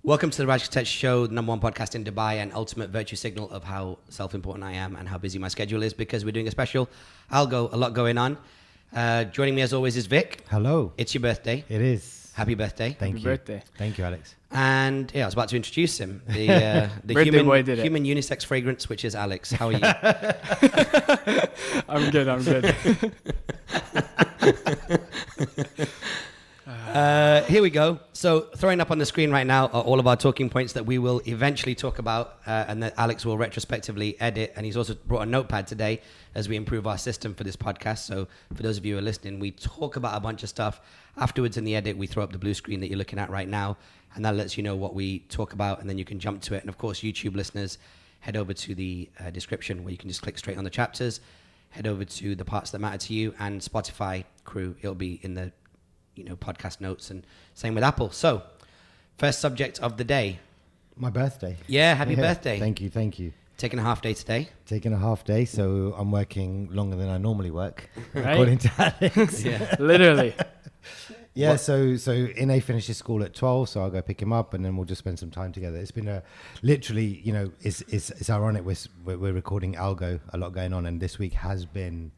Welcome to the Raj Kotecha Show, the #1 podcast in Dubai and ultimate virtue signal of how self-important I am and how busy my schedule is, because we're doing a special ALGO, a lot going on. Joining me as always is Vik. Hello. It's your birthday. It is. Happy birthday. Thank Happy you. birthday. Thank you, Alex. And yeah, I was about to introduce him. The human unisex fragrance, which is Alex. How are you? I'm good. Here we go. So throwing up on the screen right now are all of our talking points that we will eventually talk about and that Alex will retrospectively edit. And he's also brought a notepad today as we improve our system for this podcast. So for those of you who are listening, we talk about a bunch of stuff. Afterwards in the edit, we throw up the blue screen that you're looking at right now. And that lets you know what we talk about. And then you can jump to it. And of course, YouTube listeners, head over to the description where you can just click straight on the chapters. Head over to the parts that matter to you. And Spotify crew, it'll be in the podcast notes, and same with Apple. So, first subject of the day. My birthday. Yeah, happy birthday. Thank you. Taking a half day today. Taking a half day, so I'm working longer than I normally work, Right? according to Alex. Yeah. Literally. Yeah, so Ine finishes school at 12, so I'll go pick him up, and then we'll just spend some time together. It's been literally, it's ironic. We're recording ALGO, a lot going on, and this week has been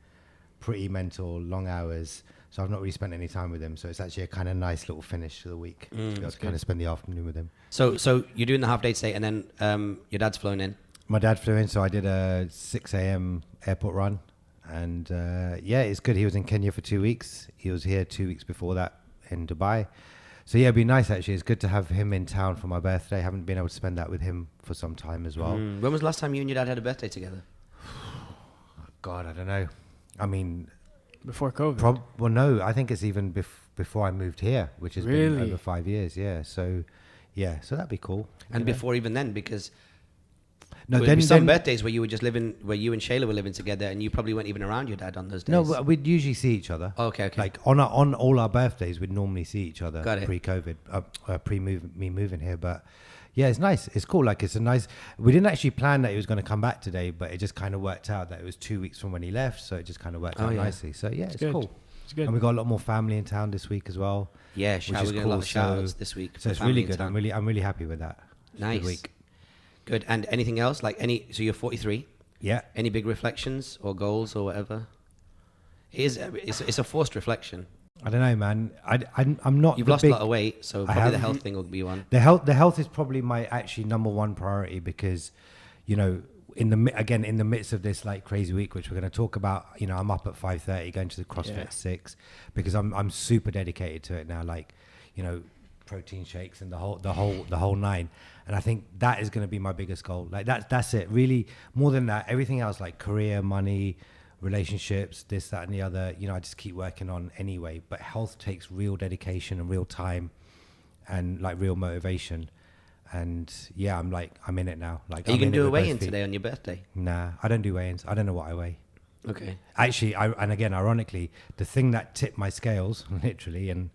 pretty mental, long hours. So I've not really spent any time with him. So it's actually a kind of nice little finish to the week. I'll kind of spend the afternoon with him. So you're doing the half day today, and then your dad's flown in. My dad flew in, so I did a 6 a.m. airport run. And it's good. He was in Kenya for 2 weeks. He was here 2 weeks before that in Dubai. So yeah, it'd be nice actually. It's good to have him in town for my birthday. I haven't been able to spend that with him for some time as well. When was the last time you and your dad had a birthday together? God, I don't know. I mean... Before COVID? No, I think it's even before I moved here, which has been over 5 years. Yeah, so that'd be cool. And before even then, because then some birthdays where you were just living, where you and Shayla were living together, and you probably weren't even around your dad on those days. No, but we'd usually see each other. Oh, okay. Like on all our birthdays, we'd normally see each other. Got it. Pre-COVID, me moving here, but. Yeah, it's nice. It's cool. Like, it's a nice... We didn't actually plan that he was going to come back today, but it just kind of worked out that it was 2 weeks from when he left, so it just kind of worked out nicely. So, yeah, it's cool. It's good. And we got a lot more family in town this week as well. Yeah, we're getting a lot of shout-outs this week. So it's really good. I'm really happy with that. Nice. Good week. Good. And anything else? So you're 43? Yeah. Any big reflections or goals or whatever? It's a forced reflection. I don't know, man. I'm not. You've lost a lot of weight, so probably the health thing will be one. The health is probably my actually #1 priority, because, in the midst of this like crazy week, which we're going to talk about, I'm up at 5:30 going to the CrossFit at 6, because I'm super dedicated to it now. Like, protein shakes and the whole nine. And I think that is going to be my biggest goal. Like that's it. Really, more than that, everything else like career, money, relationships, this, that, and the other, I just keep working on anyway. But health takes real dedication and real time and like real motivation. And yeah, I'm in it now. Like, are you going to do a weigh-in today on your birthday? Nah, I don't do weigh-ins. I don't know what I weigh. Okay. Actually, and again, ironically, the thing that tipped my scales, literally, and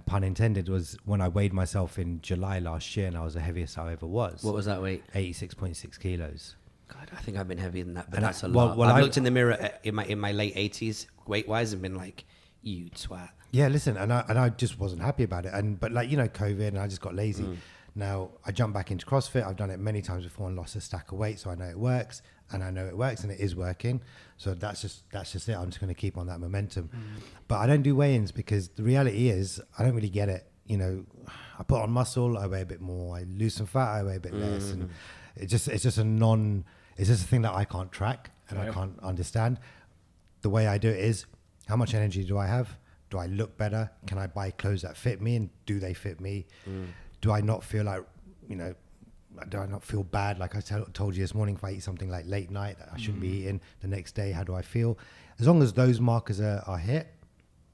pun intended, was when I weighed myself in July last year, and I was the heaviest I ever was. What was that weight? 86.6 kilos. God, I think I've been heavier than that, but And that's a lot. I've looked in the mirror in my late 80s, weight-wise, and been like, you twat. Yeah, listen, and I just wasn't happy about it. But like, COVID, and I just got lazy. Now, I jumped back into CrossFit. I've done it many times before and lost a stack of weight, so I know it works, and it is working. So that's just it. I'm just going to keep on that momentum. But I don't do weigh-ins because the reality is I don't really get it. I put on muscle, I weigh a bit more. I lose some fat, I weigh a bit less. And it's just a thing that I can't track and I can't understand. The way I do it is, how much energy do I have? Do I look better? Can I buy clothes that fit me, and do they fit me? Do I not feel like, do I not feel bad? Like I told you this morning, if I eat something like late night that I shouldn't be eating, the next day, how do I feel? As long as those markers are hit,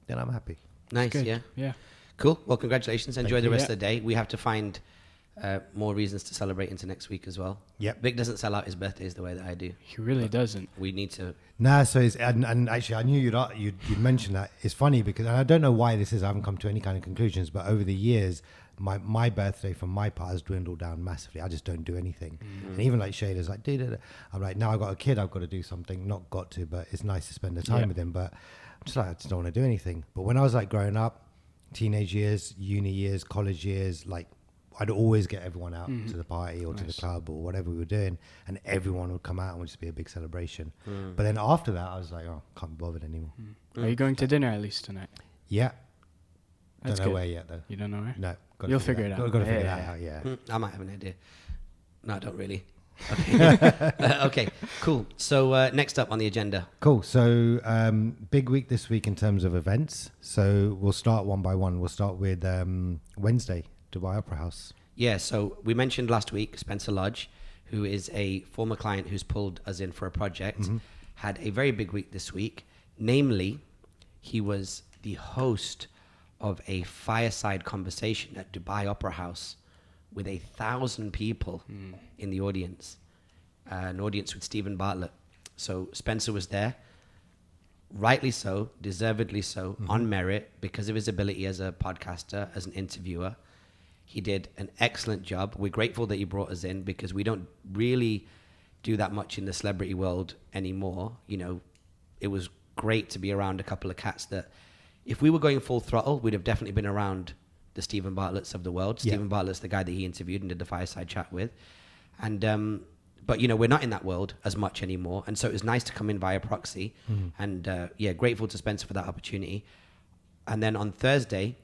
then I'm happy. Nice, yeah. Yeah. Cool. Well, congratulations. Enjoy the rest Yeah. of the day. We have to find more reasons to celebrate into next week as well. Yep. Vik doesn't sell out his birthdays the way that I do. He really doesn't. We need to. Nah, so and actually I knew you'd mention that. It's funny because, and I don't know why this is, I haven't come to any kind of conclusions, but over the years, my birthday from my part has dwindled down massively. I just don't do anything. And even like Shayla's like, I'm like, now I've got a kid, I've got to do something. Not got to, but it's nice to spend the time with him. But I'm just like, I just don't want to do anything. But when I was like growing up, teenage years, uni years, college years, like I'd always get everyone out to the party or to the club or whatever we were doing, and everyone would come out and would just be a big celebration. But then after that, I was like, oh, can't be bothered anymore. Are you going to dinner at least tonight? Yeah. That's don't know good. where yet though. You don't know where? No. You'll figure it out. Got to figure Yeah, that out. Yeah. I might have an idea. No, I don't really. Okay, okay, cool. So next up on the agenda. Cool. So big week this week in terms of events. So we'll start one by one. We'll start with Wednesday, Dubai Opera House. Yeah, so we mentioned last week Spencer Lodge, who is a former client who's pulled us in for a project, had a very big week this week. Namely, he was the host of a fireside conversation at Dubai Opera House with 1,000 people in the audience, an audience with Steven Bartlett. So Spencer was there, rightly so, deservedly so, on merit, because of his ability as a podcaster, as an interviewer. He did an excellent job. We're grateful that he brought us in because we don't really do that much in the celebrity world anymore. You know, it was great to be around a couple of cats that, if we were going full throttle, we'd have definitely been around the Steven Bartletts of the world. Yeah. Steven Bartlett's the guy that he interviewed and did the fireside chat with. And, but, you know, we're not in that world as much anymore. And so it was nice to come in via proxy. And, yeah, grateful to Spencer for that opportunity. And then on Thursday,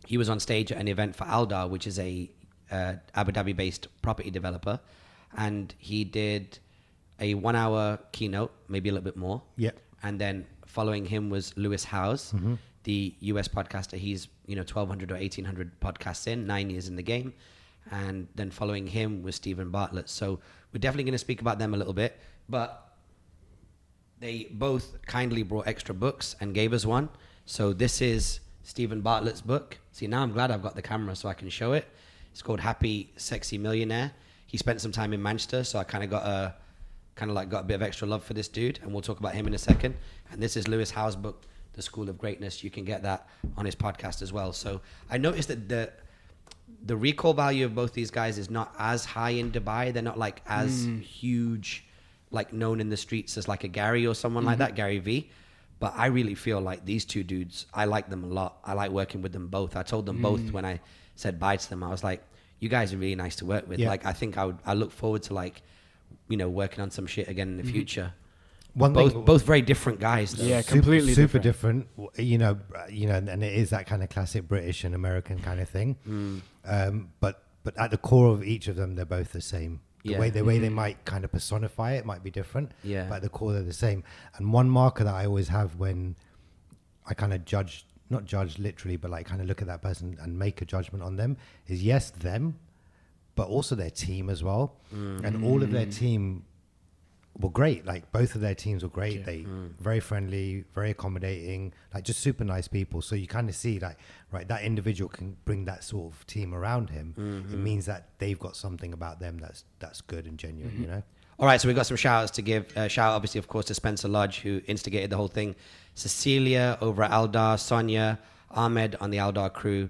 he was on stage at an event for Aldar, which is a Abu Dhabi-based property developer. And he did a 1 hour keynote, maybe a little bit more. Yeah. And then following him was Lewis Howes, the US podcaster. He's, 1,200 or 1,800 podcasts in, 9 years in the game. And then following him was Steven Bartlett. So we're definitely going to speak about them a little bit. But they both kindly brought extra books and gave us one. So this is Steven Bartlett's book. See, now I'm glad I've got the camera so I can show it. It's called Happy Sexy Millionaire. He spent some time in Manchester, so I kind of got a bit of extra love for this dude, and we'll talk about him in a second. And this is Lewis Howes' book, The School of Greatness. You can get that on his podcast as well. So I noticed that the recall value of both these guys is not as high in Dubai. They're not like as huge, like known in the streets as like a Gary or someone like that, Gary V. But I really feel like these two dudes, I like them a lot. I like working with them both. I told them both when I said bye to them, I was like, you guys are really nice to work with. Yeah. Like, I think I look forward to working on some shit again in the future. Both very different guys, though. Yeah, completely super different. And it is that kind of classic British and American kind of thing. But at the core of each of them, they're both the same. The way they might kind of personify it might be different. Yeah. But at the core, they're the same. And one marker that I always have when I kind of not judge literally, but like kind of look at that person and make a judgment on them is yes, them, but also their team as well. And all of their team were great. Like both of their teams were great. Yeah. They very friendly, very accommodating, like just super nice people. So you kind of see like, right, that individual can bring that sort of team around him. It means that they've got something about them that's good and genuine, you know? All right, so we've got some shout outs to give. Shout out, obviously, of course, to Spencer Lodge, who instigated the whole thing. Cecilia over at Aldar, Sonia, Ahmed on the Aldar crew,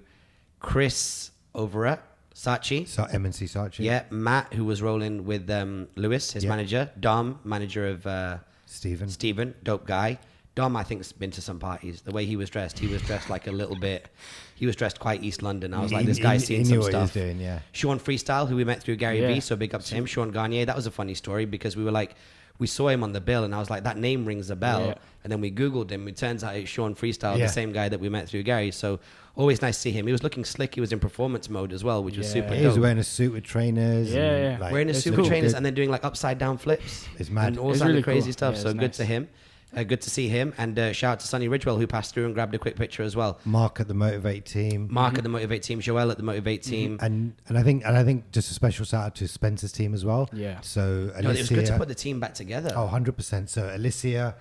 Chris over at Saatchi. MNC Saatchi. Yeah, Matt, who was rolling with Lewis, his manager. Dom, manager of Steven, dope guy. Dom, I think, has been to some parties. The way he was dressed like a little bit... He was dressed quite East London. I was like, this guy's seen some stuff. He doing, yeah. Sean Freestyle, who we met through Gary V, so big up to him. Sean Garnier, that was a funny story because we saw him on the bill and I was like, that name rings a bell. Yeah. And then we Googled him. It turns out it's Sean Freestyle, the same guy that we met through Gary. So always nice to see him. He was looking slick. He was in performance mode as well, which was super dope. He was wearing a suit with trainers. Yeah. Like, wearing a suit with trainers and then doing like upside down flips. It's mad. And all It's kinds really of crazy cool. stuff. Yeah, So it's good nice. to him. Good to see him. And shout out to Sonny Ridgewell, who passed through and grabbed a quick picture as well. Mark at the Motivate team. Mark at the Motivate team. Joel at the Motivate team. And I think just a special shout out to Spencer's team as well. Yeah. So Alicia, No, it was good to put the team back together. Oh, 100%. So Alicia,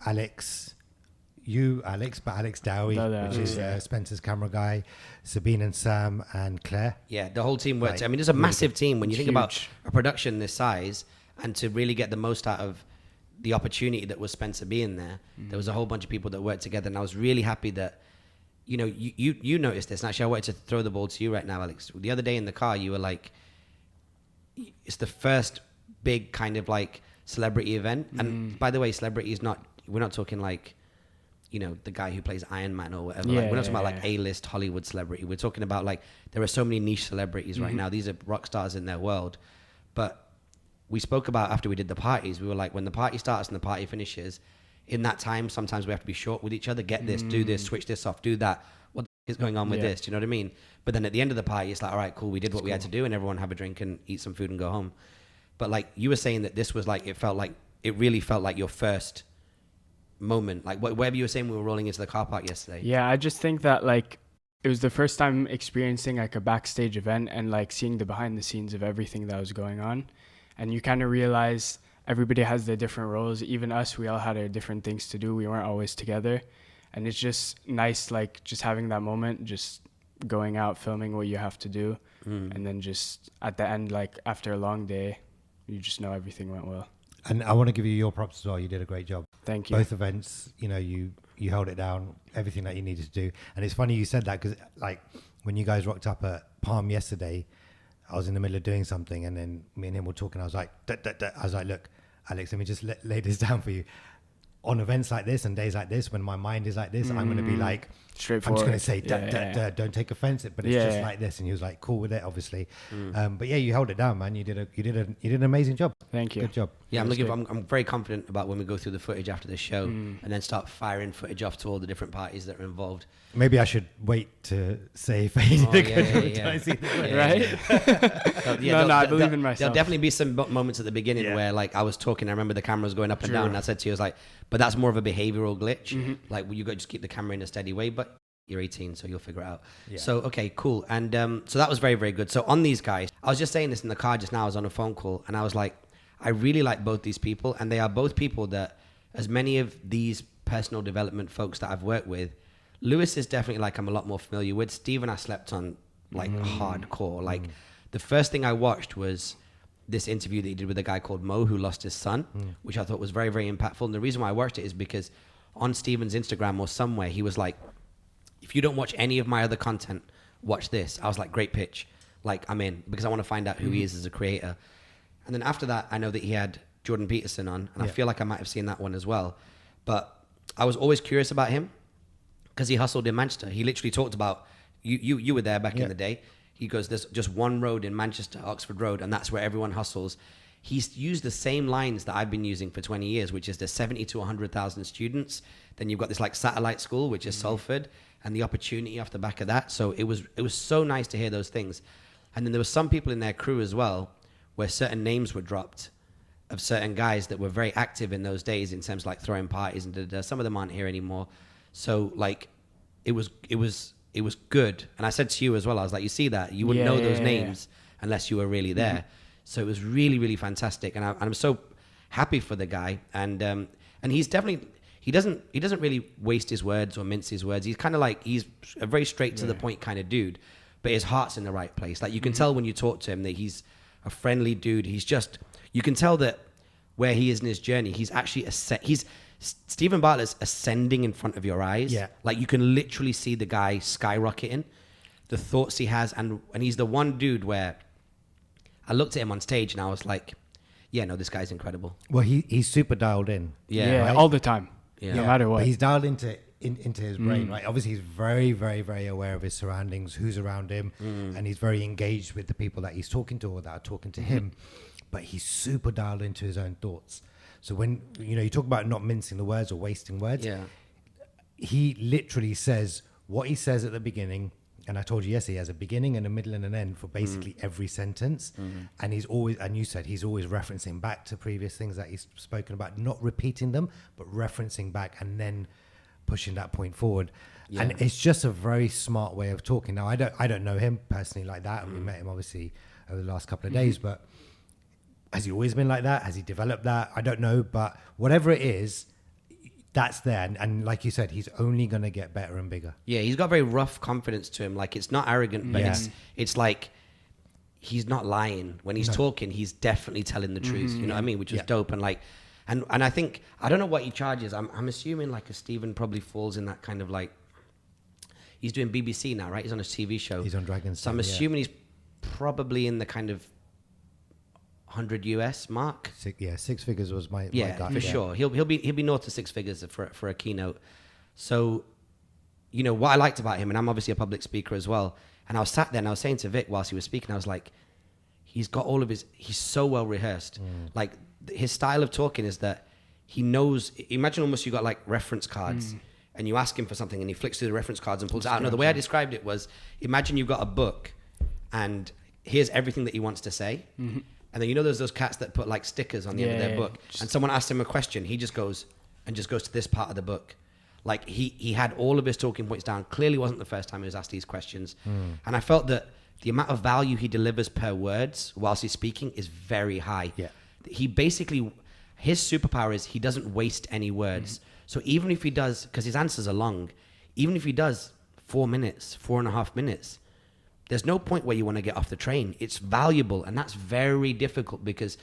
Alex, but Alex Dowie, which is Spencer's camera guy, Sabine and Sam and Claire. Yeah, the whole team worked. Like, I mean, there's a massive team when you think about huge. a production this size, and to really get the most out of the opportunity that was Spencer being there. There was a whole bunch of people that worked together, and I was really happy that, you noticed this. And actually, I wanted to throw the ball to you right now, Alex. The other day in the car, you were like, it's the first big kind of like celebrity event. And by the way, celebrity is not, we're not talking like, you know, the guy who plays Iron Man or whatever. Yeah, Like, we're not talking about yeah. like A-list Hollywood celebrity. We're talking about like there are so many niche celebrities right now. These are rock stars in their world. But we spoke about after we did the parties, we were like, when the party starts and the party finishes, in that time, sometimes we have to be short with each other. Get this, do this, switch this off, do that. What is going on with this? Do you know what I mean? But then at the end of the party, it's like, all right, cool, we did what we had to do, and everyone have a drink and eat some food and go home. But like you were saying that this was like, it really felt like your first moment. Like whatever you were saying, we were rolling into the car park yesterday. Yeah, I just think that like it was the first time experiencing like a backstage event and like seeing the behind the scenes of everything that was going on. And you kind of realize everybody has their different roles. Even us, we all had our different things to do. We weren't always together. And it's just nice, like just having that moment, just going out, filming what you have to do. And then just at the end, like after a long day, you just know everything went well. And I want to give you your props as well. You did a great job. Thank you. Both events, you know, you held it down, everything that you needed to do. And it's funny you said that because like when you guys rocked up at Palm yesterday, I was in the middle of doing something and then me and him were talking. I was like, I was like, look, Alex, let me just lay this down for you. On events like this and days like this, when my mind is like this, I'm going to be like, I'm straightforward. just going to say, don't take offense, but it's just like this. And he was like, cool with it, obviously. But yeah, you held it down, man. You did an amazing job. Thank you. Good job. Yeah, I'm very confident about when we go through the footage after the show and then start firing footage off to all the different parties that are involved. Maybe I should wait to say if I did a good job. I see the footage. Right? No, I believe in myself. There'll definitely be some moments at the beginning where like I was talking, I remember the camera was going up and down, and I said to you, I was like, but that's more of a behavioral glitch. Like, well, you got to just keep the camera in a steady way, but you're 18, so you'll figure it out. Yeah. So, okay, cool. And so that was very, very good. So on these guys, I was just saying this in the car just now, I was on a phone call, and I was like, I really like both these people, and they are both people that, as many of these personal development folks that I've worked with, Lewis is definitely like I'm a lot more familiar with. Steven I slept on like hardcore. Like the first thing I watched was this interview that he did with a guy called Mo who lost his son, which I thought was very, very impactful. And the reason why I watched it is because on Steven's Instagram or somewhere, he was like, if you don't watch any of my other content, watch this. I was like, great pitch. Like, I'm in because I want to find out who he is as a creator. And then after that, I know that he had Jordan Peterson on, and I feel like I might have seen that one as well. But I was always curious about him because he hustled in Manchester. He literally talked about, you were there back in the day. He goes, there's just one road in Manchester, Oxford Road, and that's where everyone hustles. He's used the same lines that I've been using for 20 years, which is there's 70 to 100,000 students. Then you've got this like satellite school, which is Salford, and the opportunity off the back of that. So it was so nice to hear those things. And then there were some people in their crew as well, where certain names were dropped of certain guys that were very active in those days in terms of like throwing parties and some of them aren't here anymore. So like it was good. And I said to you as well, I was like, you see that? You wouldn't know those names unless you were really there. So it was really, really fantastic. And I'm so happy for the guy. And he's definitely, he doesn't really waste his words or mince his words. He's kind of like, he's a very straight to the point kind of dude, but his heart's in the right place. Like you can tell when you talk to him that he's a friendly dude. He's just, you can tell that where he is in his journey, he's actually, Steven Bartlett's ascending in front of your eyes. Yeah. Like you can literally see the guy skyrocketing, the thoughts he has. And he's the one dude where I looked at him on stage and I was like, yeah, no, this guy's incredible. Well, he's super dialed in. Yeah, right? all the time. Yeah. No matter what. But he's dialed into his brain, right? Obviously, he's very, very, very aware of his surroundings, who's around him, and he's very engaged with the people that he's talking to or that are talking to him. But he's super dialed into his own thoughts. So when you talk about not mincing the words or wasting words, he literally says what he says at the beginning. And I told you yesterday, he has a beginning and a middle and an end for basically every sentence. And he's always, and you said he's always referencing back to previous things that he's spoken about, not repeating them, but referencing back and then pushing that point forward. And it's just a very smart way of talking. Now, I don't know him personally like that. We met him obviously over the last couple of days, but has he always been like that? Has he developed that? I don't know, but whatever it is, that's there. And like you said, he's only going to get better and bigger. Yeah, he's got very rough confidence to him. Like, it's not arrogant, but it's like he's not lying. When he's talking, he's definitely telling the truth. You know what I mean? Which is dope. And like, and I think, I don't know what he charges. I'm assuming like a Steven probably falls in that kind of like, he's doing BBC now, right? He's on a TV show. He's on Dragon's. So I'm assuming he's probably in the kind of 100 US mark. Six figures was my gut. For sure. He'll be north of six figures for a keynote. So, what I liked about him, and I'm obviously a public speaker as well, and I was sat there and I was saying to Vik whilst he was speaking, I was like, he's got he's so well rehearsed. Like his style of talking is that he knows, imagine almost you got like reference cards and you ask him for something and he flicks through the reference cards and pulls it out. No, the way I described it was, imagine you've got a book and here's everything that he wants to say. And then there's those cats that put like stickers on the end of their book, and someone asks him a question, he just goes to this part of the book. Like he had all of his talking points down. Clearly wasn't the first time he was asked these questions. And I felt that the amount of value he delivers per words whilst he's speaking is very high. Yeah. He basically, his superpower is he doesn't waste any words. So even if he does, because his answers are long, even if he does 4 minutes, 4.5 minutes, there's no point where you want to get off the train. It's valuable, and that's very difficult because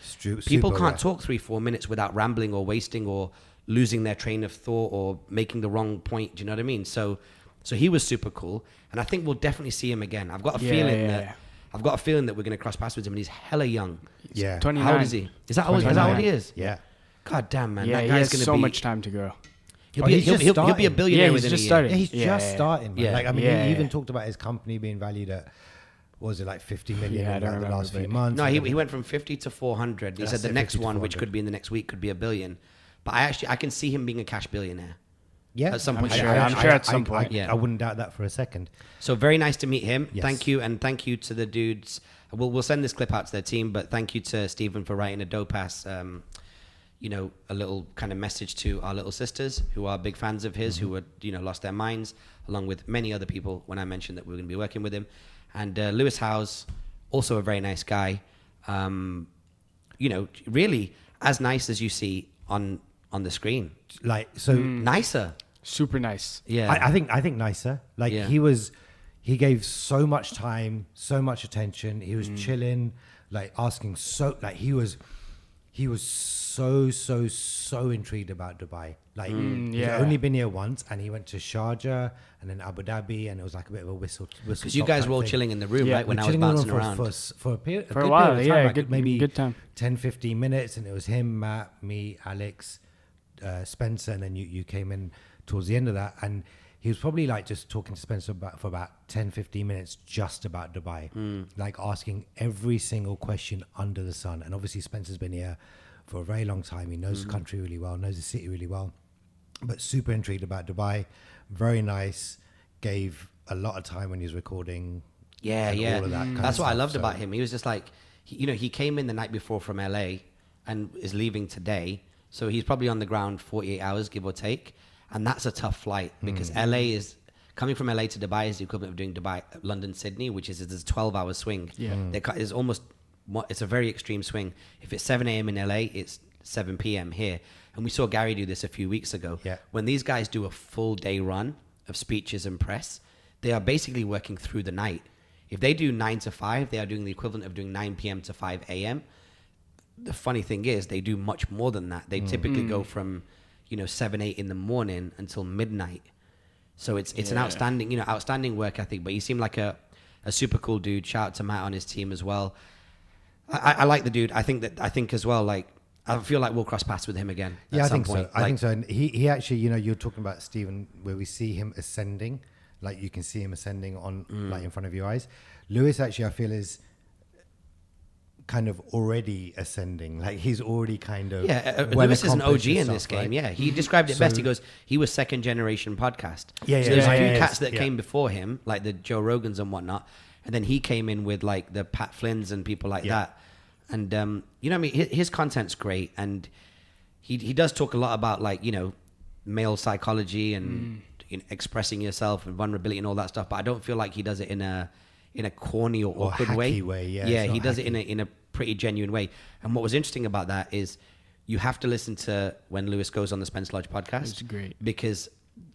people can't talk 3-4 minutes without rambling or wasting or losing their train of thought or making the wrong point. Do you know what I mean? So he was super cool, and I think we'll definitely see him again. I've got a feeling that we're going to cross paths with him, and he's hella young. Yeah. 29. How old is he? Is that how old he is? Yeah. God damn, man. Yeah, that he guy's has so much time to grow. He'll be a billionaire within a year. Yeah, he's just starting. Man. Yeah. Like, I mean, he even talked about his company being valued at, what was it, like 50 million in the last few months? No, he went from 50 to 400. He said the next one, which could be in the next week, could be $1 billion. But I can see him being a cash billionaire. Yeah, at some point. I'm sure at some point. I wouldn't doubt that for a second. So very nice to meet him. Yes. Thank you, and thank you to the dudes. We'll send this clip out to their team, but thank you to Steven for writing a dope ass, a little kind of message to our little sisters who are big fans of his, who were lost their minds, along with many other people when I mentioned that we were going to be working with him. And Lewis Howes, also a very nice guy. Really as nice as you see on the screen. Like, so nicer. Super nice. Yeah. I think nicer. Like he gave so much time, so much attention. He was chilling, like asking he was so intrigued about Dubai. Like he's only been here once, and he went to Sharjah and then Abu Dhabi, and it was like a bit of a whistle. Because you guys were all chilling in the room, right? When I was bouncing around for a period, for a while, period of time, good, maybe good time. 10-15 minutes, and it was him, Matt, me, Alex, Spencer, and then you came in towards the end of that, and he was probably like just talking to Spencer for about 10-15 minutes just about Dubai, like asking every single question under the sun. And obviously Spencer's been here for a very long time. He knows the country really well, knows the city really well, but super intrigued about Dubai. Very nice. Gave a lot of time when he was recording. Yeah. All of that kind That's of what I stuff. loved about him. He was just like, he came in the night before from LA and is leaving today. So he's probably on the ground 48 hours, give or take. And that's a tough flight because LA is coming from LA to Dubai is the equivalent of doing London, Sydney, which is a 12-hour swing. Yeah. It's a very extreme swing. If it's 7 a.m. in LA, it's 7 p.m. here. And we saw Gary do this a few weeks ago. Yeah. When these guys do a full day run of speeches and press, they are basically working through the night. If they do 9 to 5, they are doing the equivalent of doing 9 p.m. to 5 a.m. The funny thing is they do much more than that. They typically go from 7, 8 in the morning until midnight. So it's an outstanding work ethic, but he seemed like a super cool dude. Shout out to Matt on his team as well. I like the dude. I think as well, like, I feel like we'll cross paths with him again. Yeah, at I some think point. so. I think so. And he actually, you're talking about Steven, where we see him ascending, like you can see him ascending on like in front of your eyes. Lewis actually, I feel, is kind of already ascending. Like he's already kind of Lewis is an OG in this game. Right? Yeah, he described it best. He goes, he was second generation podcast. Yeah. So there's a few cats that came before him, like the Joe Rogans and whatnot, and then he came in with like the Pat Flynn's and people like that. And what I mean, his content's great, and he does talk a lot about like male psychology and expressing yourself and vulnerability and all that stuff. But I don't feel like he does it in a corny or awkward way. Yeah, he does it in a pretty genuine way. And what was interesting about that is you have to listen to when Lewis goes on the Spence Lodge podcast. It's great because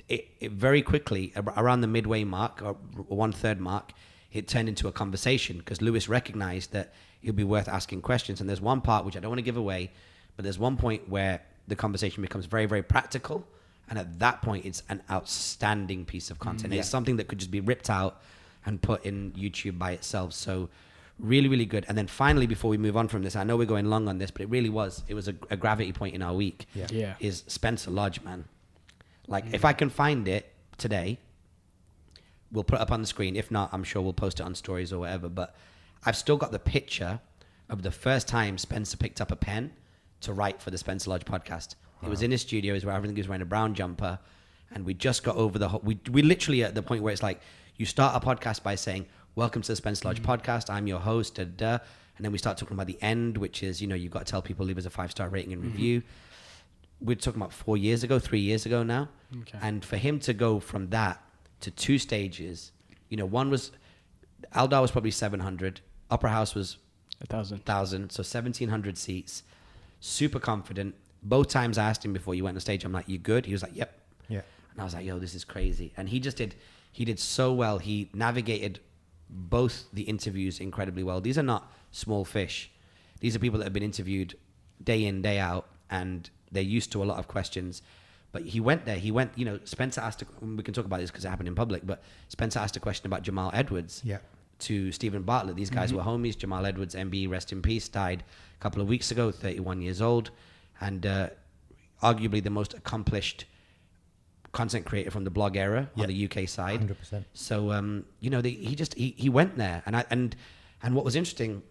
it very quickly around the midway mark or 1/3 mark, it turned into a conversation because Lewis recognized that it'll be worth asking questions. And there's one part which I don't want to give away, but there's one point where the conversation becomes very, very practical. And at that point, it's an outstanding piece of content. It's something that could just be ripped out and put in YouTube by itself. So really, really good. And then finally, before we move on from this, I know we're going long on this, but it was a gravity point in our week. Is Spencer Lodge, man. Like, if I can find it today, we'll put it up on the screen. If not, I'm sure we'll post it on stories or whatever. But I've still got the picture of the first time Spencer picked up a pen to write for the Spencer Lodge podcast. It was in his studio, where everything was wearing a brown jumper, and we just got over the whole... We literally at the point where it's like, you start a podcast by saying, welcome to the Spencer Lodge podcast, I'm your host, and then we start talking about the end, which is, you know, you've got to tell people, leave us a 5-star rating and review. We're talking about 3 years ago now. Okay. And for him to go from that to 2 stages, you know, one was... Aldar was probably 700. Upper House was 1,000. So 1,700 seats. Super confident. Both times I asked him before you went on stage, I'm like, you good? He was like, yep. Yeah. And I was like, yo, this is crazy. And he did so well. He navigated both the interviews incredibly well. These are not small fish. These are people that have been interviewed day in, day out, and they're used to a lot of questions. But he went there. You know, Spencer asked, we can talk about this because it happened in public, but Spencer asked a question about Jamal Edwards to Steven Bartlett. These guys were homies. Jamal Edwards, MB, rest in peace, died a couple of weeks ago, 31 years old, and arguably the most accomplished content creator from the blog era on the UK side. 100%. So, you know, he went there. And what was interesting,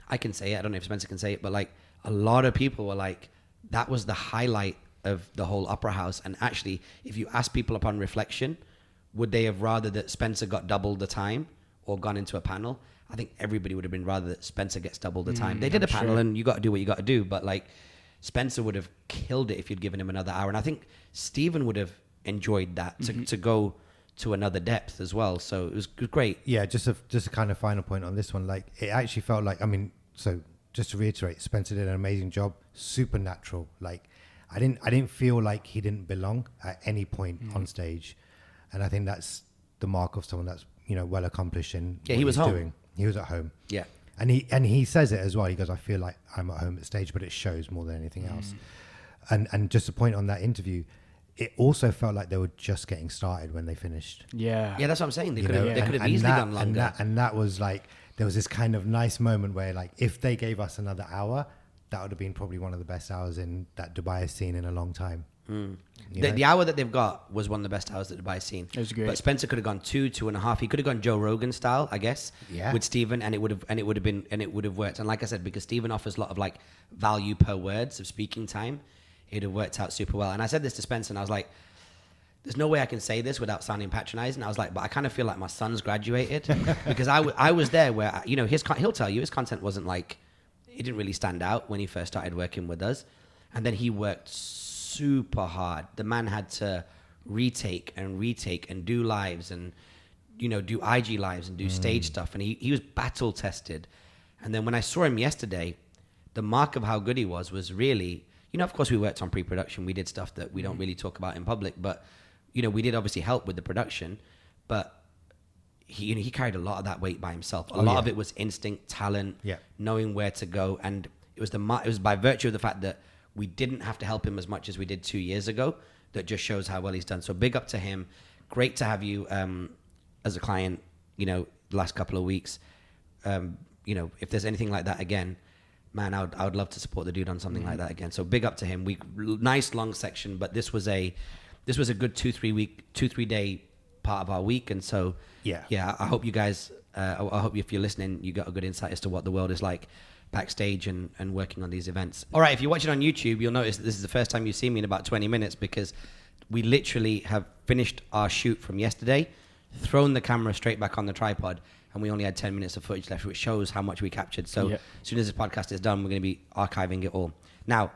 I can say it, I don't know if Spencer can say it, but like a lot of people were like, that was the highlight of the whole Upper House. And actually, if you ask people upon reflection, would they have rather that Spencer got double the time or gone into a panel? I think everybody would have been rather that Spencer gets double the time. They did a panel and you got to do what you got to do. But like Spencer would have killed it if you'd given him another hour. And I think Steven would have enjoyed that to go to another depth as well. So it was great. Yeah, just a kind of final point on this one. Like, it actually felt like, I mean, so just to reiterate, Spencer did an amazing job, supernatural. Like, I didn't feel like he didn't belong at any point on stage, and I think that's the mark of someone that's, you know, well accomplished in what he was he's home. doing. He was at home. Yeah. And he says it as well. He goes, I feel like I'm at home at stage, but it shows more than anything else. And just a point on that interview, it also felt like they were just getting started when they finished. Yeah. Yeah, that's what I'm saying. They could have And easily that- gone longer. And that was like, there was this kind of nice moment where, like, if they gave us another hour, that would have been probably one of the best hours in that Dubai has seen in a long time. The hour that they've got was one of the best hours that Dubai's seen. It was great. But Spencer could have gone 2.5. He could have gone Joe Rogan style, I guess, with Steven, and it would have worked. And like I said, because Steven offers a lot of like value per words of speaking time, it'd have worked out super well. And I said this to Spencer, and I was like, there's no way I can say this without sounding patronizing. I was like, but I kind of feel like my son's graduated because I was there where, you know, he'll tell you his content wasn't like, it didn't really stand out when he first started working with us. And then he worked super hard. The man had to retake and do lives and, you know, do IG lives and do stage stuff. And he was battle tested. And then when I saw him yesterday, the mark of how good he was really, you know, of course we worked on pre-production. We did stuff that we don't really talk about in public, but, you know, we did obviously help with the production, but he carried a lot of that weight by himself. A lot of it was instinct, talent, knowing where to go. And it was by virtue of the fact that we didn't have to help him as much as we did 2 years ago. That just shows how well he's done. So big up to him. Great to have you as a client, you know, the last couple of weeks. You know, if there's anything like that again, man, I would love to support the dude on something like that again. So big up to him. Nice long section, but this was a good 2-3 day part of our week. And so, I hope you guys, I hope if you're listening, you got a good insight as to what the world is like backstage and working on these events. All right, if you're watching on YouTube, you'll notice that this is the first time you see me in about 20 minutes because we literally have finished our shoot from yesterday, thrown the camera straight back on the tripod, and we only had 10 minutes of footage left, which shows how much we captured. So as soon as this podcast is done, we're going to be archiving it all. Now,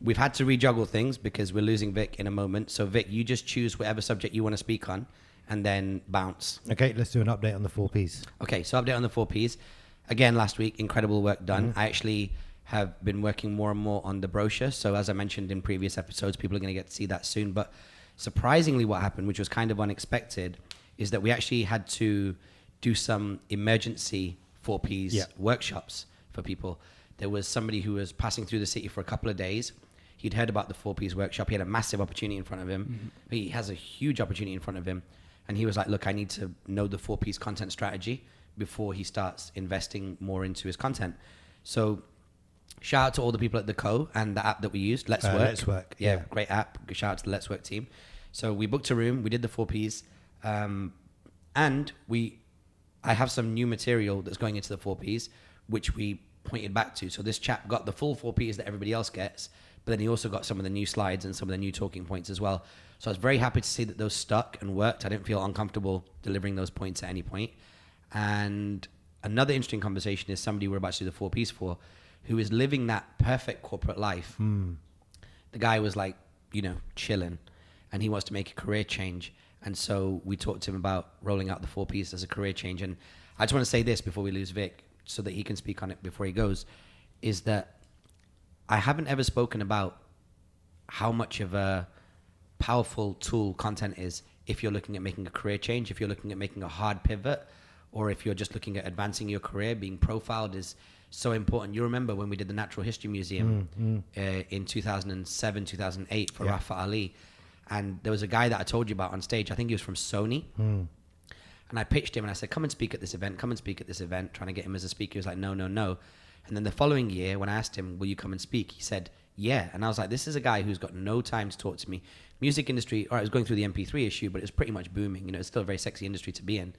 we've had to rejuggle things because we're losing Vik in a moment. So Vik, you just choose whatever subject you want to speak on and then bounce. Okay, let's do an update on the 4 Ps. Okay, so update on the 4 Ps. Again, last week, incredible work done. I actually have been working more and more on the brochure. So as I mentioned in previous episodes, people are going to get to see that soon. But surprisingly, what happened, which was kind of unexpected, is that we actually had to do some emergency 4 Ps workshops for people. There was somebody who was passing through the city for a couple of days. He'd heard about the 4 Ps workshop. He had a massive opportunity in front of him. He has a huge opportunity in front of him. And he was like, look, I need to know the 4 Ps content strategy before he starts investing more into his content. So Shout out to all the people at the Co and the app that we used, Let's Work. Let's Work. Yeah, great app. Shout out to the Let's Work team. So we booked a room, we did the 4Ps, and I have some new material that's going into the 4Ps, which we pointed back to. So this chap got the full 4Ps that everybody else gets, but then he also got some of the new slides and some of the new talking points as well. So I was very happy to see that those stuck and worked. I didn't feel uncomfortable delivering those points at any point. And another interesting conversation is somebody we're about to do the 4Ps for, who is living that perfect corporate life. The guy was like, chilling, and he wants to make a career change. And so we talked to him about rolling out the 4Ps as a career change. And I just want to say this before we lose Vik, so that he can speak on it before he goes, is that I haven't ever spoken about how much of a powerful tool content is if you're looking at making a career change, if you're looking at making a hard pivot, or if you're just looking at advancing your career. Being profiled is so important. You remember when we did the Natural History Museum in 2007, 2008 for Rafa Ali, and there was a guy that I told you about on stage. I think he was from Sony. And I pitched him and I said, come and speak at this event, trying to get him as a speaker. He was like, no. And then the following year, when I asked him, will you come and speak? He said, yeah. And I was like, this is a guy who's got no time to talk to me. Music industry, all right, it was going through the MP3 issue, but it was pretty much booming. It's still a very sexy industry to be in.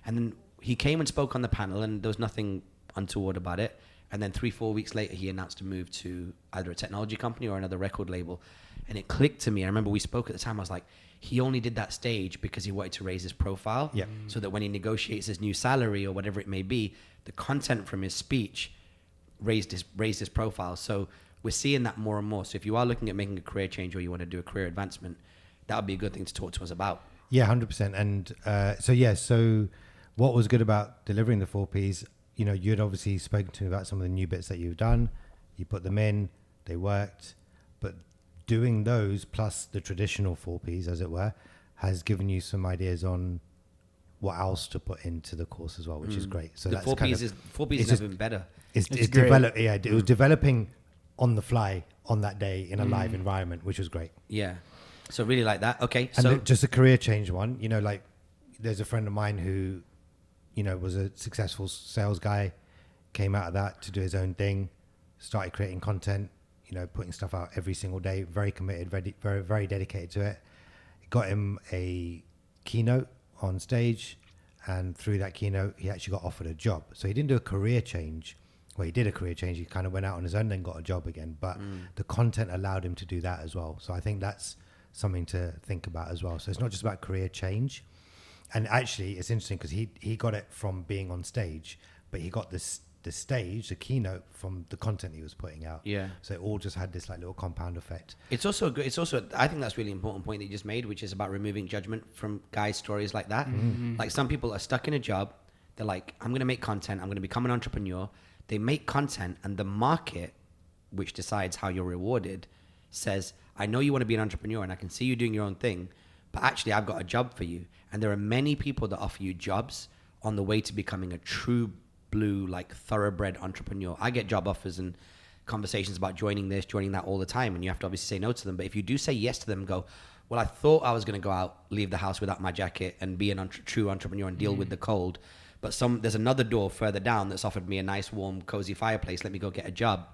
And then he came and spoke on the panel, and there was nothing untoward about it. And then 3-4 weeks later, he announced a move to either a technology company or another record label. And it clicked to me. I remember we spoke at the time. I was like, he only did that stage because he wanted to raise his profile. So that when he negotiates his new salary or whatever it may be, the content from his speech raised his profile. So we're seeing that more and more. So if you are looking at making a career change or you want to do a career advancement, that would be a good thing to talk to us about. Yeah, 100%. And so what was good about delivering the 4Ps, you'd obviously spoken to me about some of the new bits that you've done. You put them in, they worked. But doing those plus the traditional 4Ps, as it were, has given you some ideas on what else to put into the course as well, which is great. So the that's 4Ps is never been better. It's developed. Yeah, it was developing on the fly on that day in a live environment, which was great. Yeah. So really like that. Okay. And so just a career change one, like there's a friend of mine who, was a successful sales guy, came out of that to do his own thing, started creating content, putting stuff out every single day, very committed, very, very, very dedicated to it. It got him a keynote on stage, and through that keynote, he actually got offered a job. So he didn't do a career change. Well, he did a career change. He kind of went out on his own, then got a job again. But the content allowed him to do that as well. So I think that's something to think about as well. So it's not just about career change. And actually, it's interesting because he got it from being on stage, but he got the stage, the keynote, from the content he was putting out. Yeah. So it all just had this like little compound effect. It's also good. I think that's a really important point that you just made, which is about removing judgment from guys' stories like that. Like some people are stuck in a job. They're like, I'm going to make content. I'm going to become an entrepreneur. They make content, and the market, which decides how you're rewarded, says, I know you want to be an entrepreneur and I can see you doing your own thing, but actually I've got a job for you. And there are many people that offer you jobs on the way to becoming a true blue, like thoroughbred entrepreneur. I get job offers and conversations about joining this, joining that all the time. And you have to obviously say no to them. But if you do say yes to them and go, well, I thought I was going to go out, leave the house without my jacket and be a true entrepreneur and deal with the cold. But there's another door further down that's offered me a nice, warm, cozy fireplace. Let me go get a job.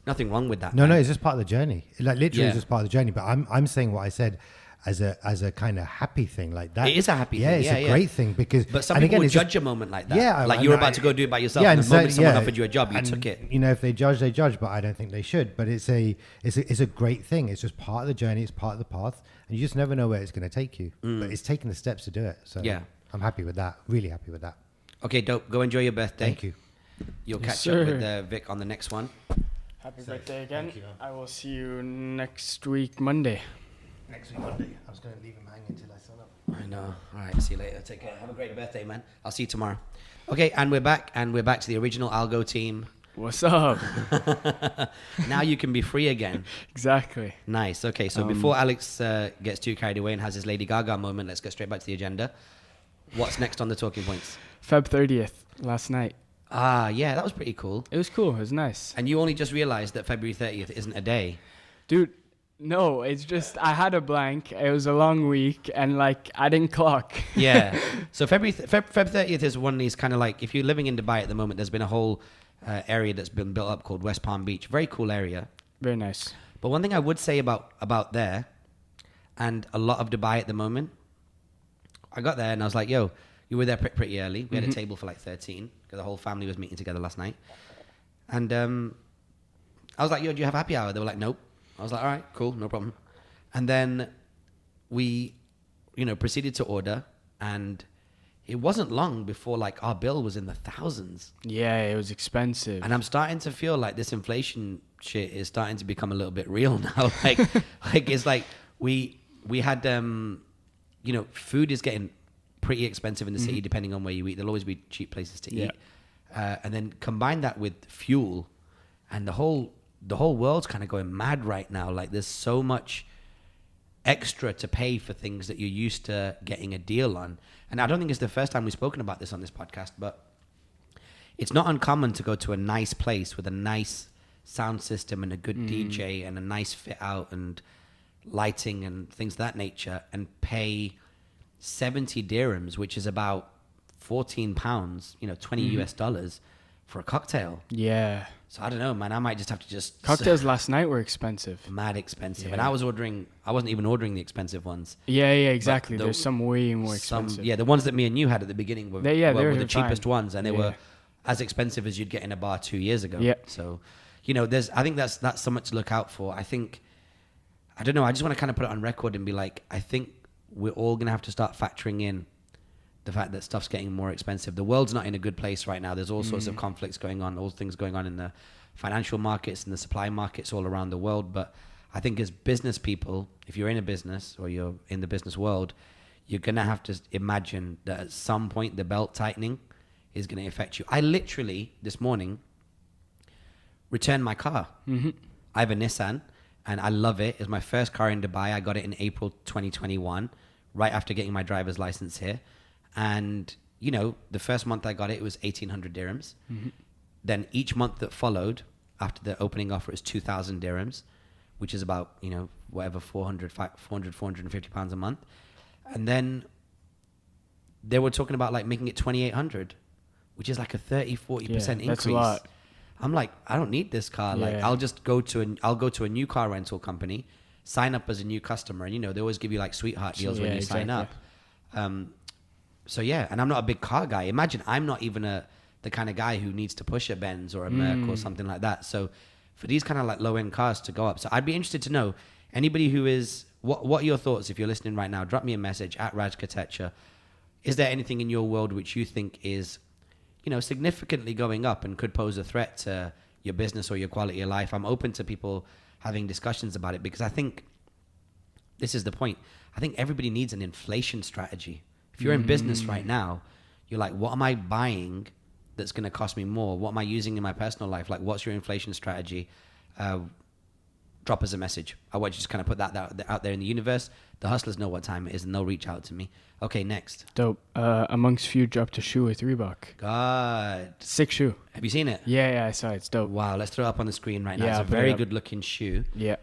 Nothing wrong with that. No, it's just part of the journey. Like literally, it's just part of the journey. But I'm saying what I said as a kind of happy thing like that. It is a happy thing. It's a great thing because. But some people would judge a moment like that. Yeah, like you were about to go do it by yourself. And the moment someone offered you a job, you took it. If they judge, they judge. But I don't think they should. But it's a great thing. It's just part of the journey. It's part of the path, and you just never know where it's going to take you. But it's taking the steps to do it. So I'm happy with that. Really happy with that. Okay, dope. Go enjoy your birthday. Thank you. You'll catch up with Vik on the next one. Happy birthday again. Thank you. I will see you next week, Monday. Next week, Monday. I was going to leave him hanging until I sign up. I know. All right, see you later. Take care. Have a great birthday, man. I'll see you tomorrow. Okay, and we're back to the original ALGO team. What's up? Now you can be free again. Exactly. Nice. Okay, so before Alex gets too carried away and has his Lady Gaga moment, let's get straight back to the agenda. What's next on the talking points? Feb 30th, last night. Ah, yeah, that was pretty cool. It was cool. It was nice. And you only just realized that February 30th isn't a day. Dude, no, it's just I had a blank. It was a long week, and I didn't clock. Yeah. So Feb 30th is one of these kind of if you're living in Dubai at the moment, there's been a whole area that's been built up called West Palm Beach. Very cool area. Very nice. But one thing I would say about there, and a lot of Dubai at the moment, I got there and I was like, yo, you were there pretty early. We had a table for like 13 because the whole family was meeting together last night. And I was like, yo, do you have happy hour? They were like, nope. I was like, all right, cool, no problem. And then we, proceeded to order, and it wasn't long before like our bill was in the thousands. Yeah, it was expensive. And I'm starting to feel like this inflation shit is starting to become a little bit real now. like it's like we had food is getting pretty expensive in the city depending on where you eat. There'll always be cheap places to eat. And then combine that with fuel, and the whole world's kind of going mad right now. Like there's so much extra to pay for things that you're used to getting a deal on. And I don't think it's the first time we've spoken about this on this podcast, but it's not uncommon to go to a nice place with a nice sound system and a good DJ and a nice fit out and lighting and things of that nature and pay 70 dirhams, which is about 14 pounds, 20 US dollars for a cocktail. Yeah. So I don't know, man. I might just have to just... Cocktails last night were expensive. Mad expensive. Yeah. And I wasn't even ordering the expensive ones. Yeah, exactly. There's some way more expensive. The ones that me and you had at the beginning were the cheapest ones, and they were as expensive as you'd get in a bar 2 years ago. Yeah. So, I think that's something to look out for. I don't know, I just want to kind of put it on record and be like, I think we're all going to have to start factoring in the fact that stuff's getting more expensive. The world's not in a good place right now. There's all sorts of conflicts going on, all things going on in the financial markets and the supply markets all around the world. But I think as business people, if you're in a business or you're in the business world, you're going to have to imagine that at some point the belt tightening is going to affect you. I literally, this morning, returned my car. I have a Nissan, and I love it. It's my first car in Dubai. I got it in April 2021, right after getting my driver's license here. And, the first month I got it, it was 1,800 dirhams. Then each month that followed after the opening offer is 2,000 dirhams, which is about, 450 pounds a month. And then they were talking about like making it 2,800, which is like a 30-40% increase. That's a lot. I'm like, I don't need this car. Like, I'll just go to a new car rental company, sign up as a new customer, and they always give you like sweetheart deals when you sign up. And I'm not a big car guy. Imagine I'm not even the kind of guy who needs to push a Benz or a Merc or something like that. So for these kind of like low end cars to go up, so I'd be interested to know anybody who is what are your thoughts if you're listening right now. Drop me a message at Raj Kotecha. Is there anything in your world which you think is significantly going up and could pose a threat to your business or your quality of life? I'm open to people having discussions about it, because I think this is the point. I think everybody needs an inflation strategy. If you're in business right now, you're like, what am I buying that's going to cost me more? What am I using in my personal life? Like, what's your inflation strategy? Drop us a message. I want you to just kind of put that out there in the universe. The hustlers know what time it is, and they'll reach out to me. Okay, next. Dope. Amongst Few dropped a shoe with Reebok. God. Sick shoe. Have you seen it? Yeah, I saw it. It's dope. Wow, let's throw it up on the screen right now. Yeah, It's a very good looking shoe. Yeah.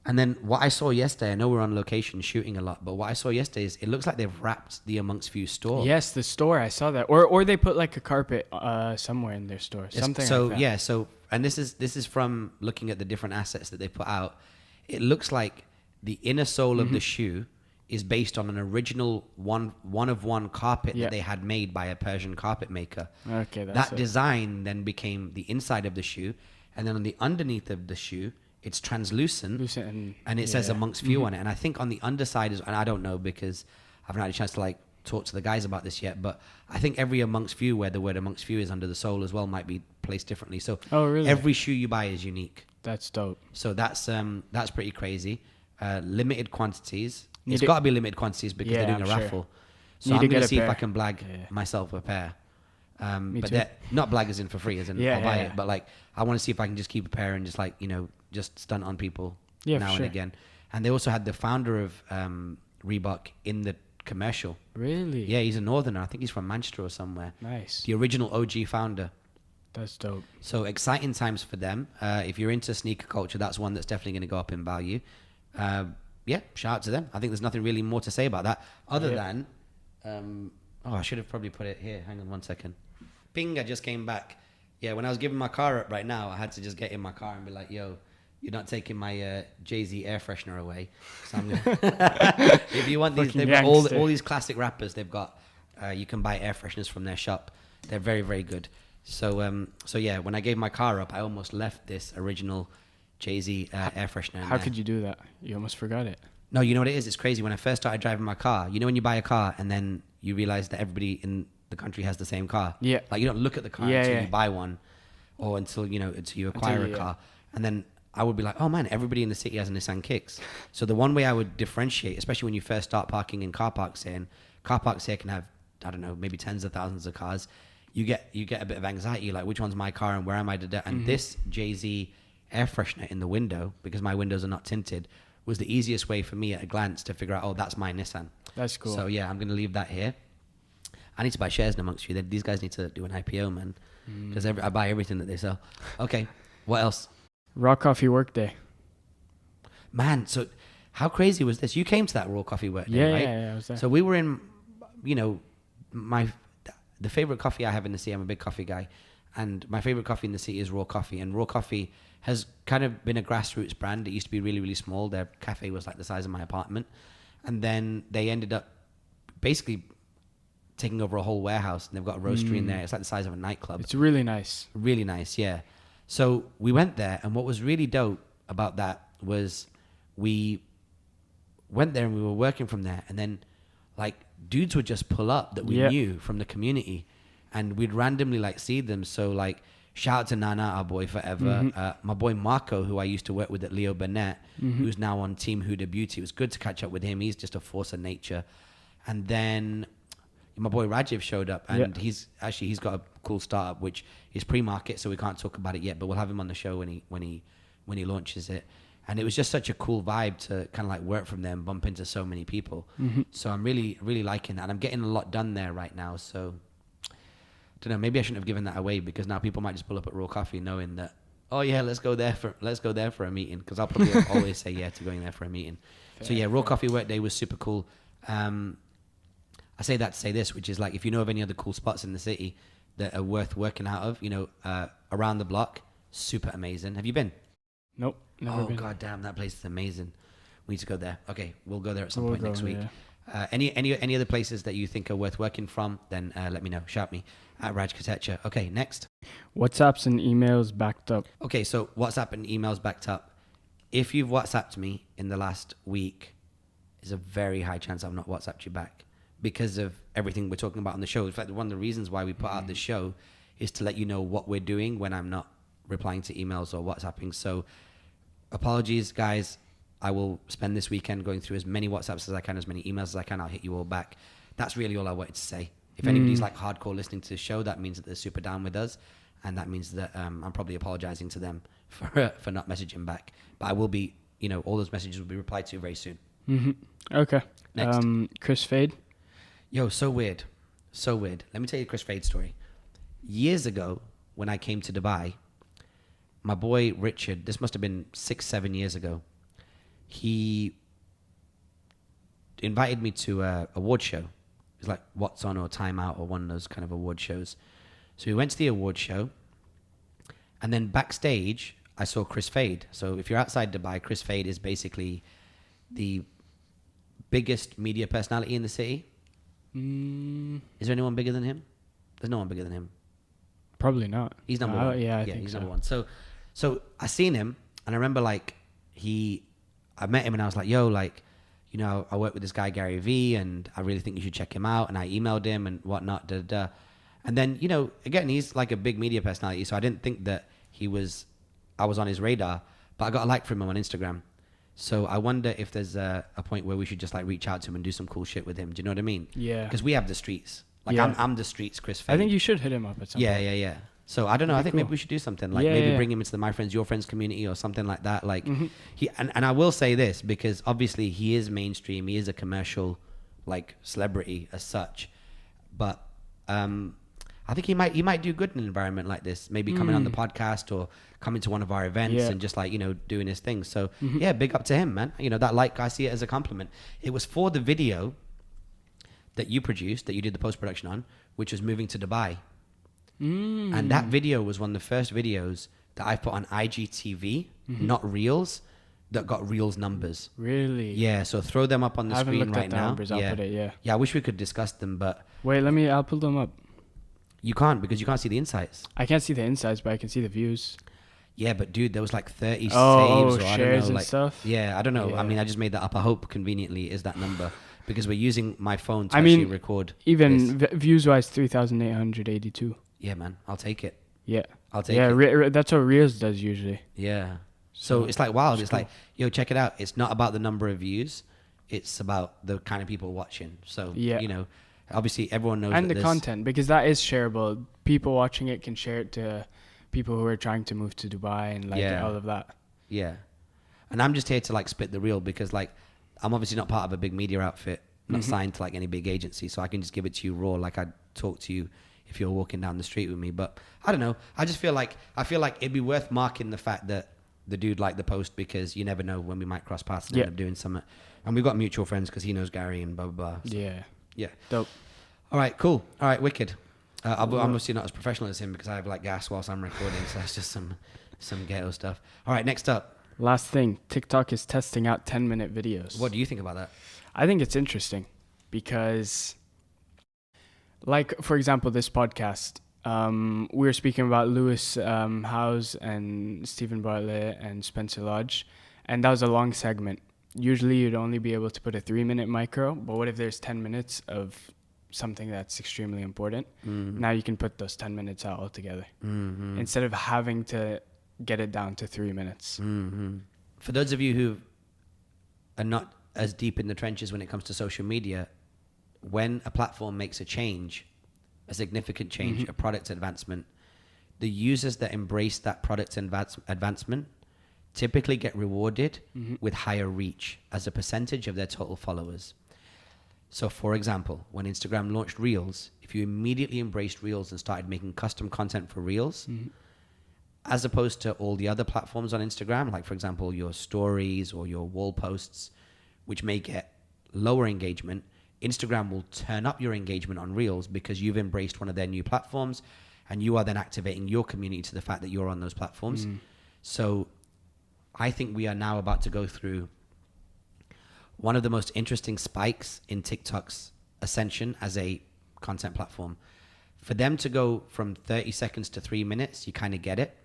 And then what I saw yesterday, I know we're on location shooting a lot, but what I saw yesterday is it looks like they've wrapped the Amongst Few store. Yes, the store. I saw that. Or they put like a carpet somewhere in their store. Something like that. And this is from looking at the different assets that they put out. It looks like the inner sole of the shoe is based on an original one of one carpet that they had made by a Persian carpet maker. Okay, that design then became the inside of the shoe, and then on the underneath of the shoe, it's translucent, and it says Amongst Few on it. And I think on the underside is, and I don't know because I haven't had a chance to like talk to the guys about this yet, but I think every Amongst Few where the word Amongst Few is under the sole as well might be placed differently. So every shoe you buy is unique. That's dope. So that's pretty crazy. Limited quantities. It's got to be limited quantities because they're doing a raffle. So I'm going to see if I can blag myself a pair. But not blag as in for free, as in I'll buy it. But like, I want to see if I can just keep a pair and just like, just stunt on people now and again. And they also had the founder of Reebok in the commercial. Really? Yeah, he's a northerner. I think he's from Manchester or somewhere. Nice. The original OG founder. That's dope. So exciting times for them. If you're into sneaker culture, that's one that's definitely going to go up in value. Shout out to them. I think there's nothing really more to say about that other than I should have probably put it here. Hang on one second. Ping, I just came back. Yeah, when I was giving my car up right now, I had to just get in my car and be like, yo, you're not taking my Jay-Z air freshener away. So I'm gonna if you want these, they've got all these classic rappers. They've got you can buy air fresheners from their shop. They're very, very good. So yeah, when I gave my car up, I almost left this original Jay-Z air freshener. How could you do that? You almost forgot it. No, you know what it is? It's crazy. When I first started driving my car, you know when you buy a car and then you realize that everybody in the country has the same car? Yeah. Like you don't look at the car until you buy one or until you acquire a car. And then I would be like, oh man, everybody in the city has a Nissan Kicks. So the one way I would differentiate, especially when you first start parking in car parks here, and car parks here can have, I don't know, maybe tens of thousands of cars. You get a bit of anxiety, like which one's my car and where am I today? And this Jay-Z air freshener in the window, because my windows are not tinted, was the easiest way for me at a glance to figure out, oh, that's my Nissan. That's cool. So yeah, I'm going to leave that here. I need to buy shares in amongst you. These guys need to do an IPO, man, because I buy everything that they sell. Okay, what else? Raw Coffee Workday. Man, so how crazy was this? You came to that Raw Coffee Workday, right? Yeah, I was there. So we were in, the favorite coffee I have in the city. I'm a big coffee guy, and my favorite coffee in the city is Raw Coffee. And Raw Coffee has kind of been a grassroots brand. It used to be really, really small. Their cafe was like the size of my apartment, and then they ended up basically taking over a whole warehouse, and they've got a roastery in there. It's like the size of a nightclub. It's really nice. Really nice, yeah. So we went there, and what was really dope about that was we went there and we were working from there, and then like dudes would just pull up that we knew from the community, and we'd randomly like see them. So like shout out to Nana, our boy forever, my boy Marco, who I used to work with at Leo Burnett, who's now on Team Huda Beauty. It was good to catch up with him. He's just a force of nature. And then my boy Rajiv showed up, and he's got a cool startup which is pre-market, so we can't talk about it yet, but we'll have him on the show when he launches it. And it was just such a cool vibe to kind of like work from there and bump into so many people. So I'm really, really liking that, and I'm getting a lot done there right now. So I don't know, maybe I shouldn't have given that away, because now people might just pull up at Raw Coffee knowing that, oh yeah, let's go there for a meeting, because I'll probably always say yeah to going there for a meeting. So yeah, Raw Coffee Workday was super cool. I say that to say this, which is like, if you know of any other cool spots in the city that are worth working out of, around the block, super amazing. Have you been? Nope, never been. Oh god damn, that place is amazing. We need to go there. Okay, we'll go there at some point next week. Yeah. Any other places that you think are worth working from, then let me know. Shout me at Raj Kotecha. Okay, next. WhatsApps and emails backed up. Okay, so WhatsApp and emails backed up. If you've WhatsApped me in the last week, there's a very high chance I've not WhatsApped you back, because of everything we're talking about on the show. In fact, one of the reasons why we put out the show is to let you know what we're doing when I'm not replying to emails or WhatsApping. So apologies, guys. I will spend this weekend going through as many WhatsApps as I can, as many emails as I can. I'll hit you all back. That's really all I wanted to say. If anybody's like hardcore listening to the show, that means that they're super down with us. And that means that I'm probably apologizing to them for not messaging back. But I will be, all those messages will be replied to very soon. Okay. Next. Kris Fade. Yo, so weird. So weird. Let me tell you a Kris Fade story. Years ago, when I came to Dubai, my boy Richard, this must have been 6-7 years ago, he invited me to a award show. It was like What's On or Time Out or one of those kind of award shows. So we went to the award show, and then backstage, I saw Kris Fade. So if you're outside Dubai, Kris Fade is basically the biggest media personality in the city. Is there anyone bigger than him? There's no one bigger than him. Probably not. He's number one. Yeah, I think he's so. number one. So I seen him, and I remember like I met him, and I was like, yo, like, I work with this guy Gary V, and I really think you should check him out. And I emailed him and whatnot. And then again, he's like a big media personality, so I didn't think that I was on his radar, but I got a like from him on Instagram. So I wonder if there's a point where we should just like reach out to him and do some cool shit with him. Do you know what I mean? Yeah. Because we have the streets. Like I'm the streets, Kris Fade. I think you should hit him up at some point. Yeah. So I don't know. I think maybe we should do something like maybe bring him into the My Friends, Your Friends community or something like that. Like and I will say this, because obviously he is mainstream. He is a commercial like celebrity as such, but I think he might do good in an environment like this. Maybe coming on the podcast or coming to one of our events and just like doing his thing. So yeah, big up to him, man. That like, I see it as a compliment. It was for the video that you produced, that you did the post production on, which was moving to Dubai. And that video was one of the first videos that I put on IGTV, not Reels, that got Reels numbers. Really? Yeah, so throw them up on the screen right now. Numbers. I'll put it, Yeah, I wish we could discuss them, but... Wait, I'll pull them up. You can't, because you can't see the insights. I can't see the insights, but I can see the views. Yeah, but dude, there was like 30 saves. Or I shares don't know, and like, stuff. Yeah, I don't know. Yeah. I mean, I just made that up. I hope conveniently is that number, because we're using my phone to actually record. Even views-wise, 3,882. Yeah, man, I'll take it. Yeah. I'll take it. Yeah, that's what Reels does usually. Yeah. So it's like wild. It's cool. like, yo, check it out. It's not about the number of views. It's about the kind of people watching. So, you know, obviously everyone knows. And the content, because that is shareable. People watching it can share it to people who are trying to move to Dubai and like all of that. Yeah. And I'm just here to like spit the reel, because like I'm obviously not part of a big media outfit, not signed to like any big agency. So I can just give it to you raw, like I'd talk to you if you're walking down the street with me. But I don't know. I feel like it'd be worth marking the fact that the dude liked the post, because you never know when we might cross paths and end up doing something. And we've got mutual friends because he knows Gary and blah, blah, blah. So, yeah. Dope. All right, cool. All right, wicked. I'm obviously not as professional as him, because I have like gas whilst I'm recording. So that's just some ghetto stuff. All right, next up. Last thing, TikTok is testing out 10-minute videos. What do you think about that? I think it's interesting because, like, for example, this podcast, we were speaking about Lewis Howes and Steven Bartlett and Spencer Lodge, and that was a long segment. Usually you'd only be able to put a 3-minute micro, but what if there's 10 minutes of something that's extremely important? Now you can put those 10 minutes out altogether instead of having to get it down to 3 minutes. For those of you who are not as deep in the trenches when it comes to social media, when a platform makes a change, a significant change, a product advancement, the users that embrace that product advancement typically get rewarded with higher reach as a percentage of their total followers. So for example, when Instagram launched Reels, if you immediately embraced Reels and started making custom content for Reels, as opposed to all the other platforms on Instagram, like for example, your stories or your wall posts, which may get lower engagement, Instagram will turn up your engagement on Reels because you've embraced one of their new platforms, and you are then activating your community to the fact that you're on those platforms. So I think we are now about to go through one of the most interesting spikes in TikTok's ascension as a content platform. For them to go from 30 seconds to 3 minutes, you kind of get it.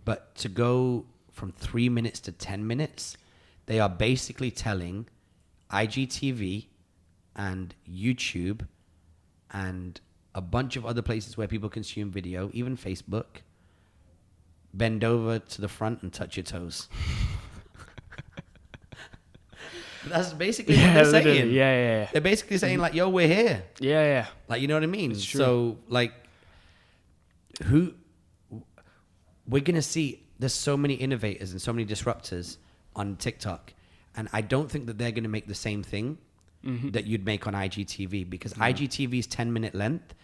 But to go from 3 minutes to 10 minutes, they are basically telling IGTV and YouTube and a bunch of other places where people consume video, even Facebook, bend over to the front and touch your toes. That's basically what they're saying. Yeah. They're basically saying like, yo, we're here. Yeah. Like, you know what I mean? It's true. So like, we're going to see, there's so many innovators and so many disruptors on TikTok. And I don't think that they're going to make the same thing that you'd make on IGTV, because IGTV's 10-minute length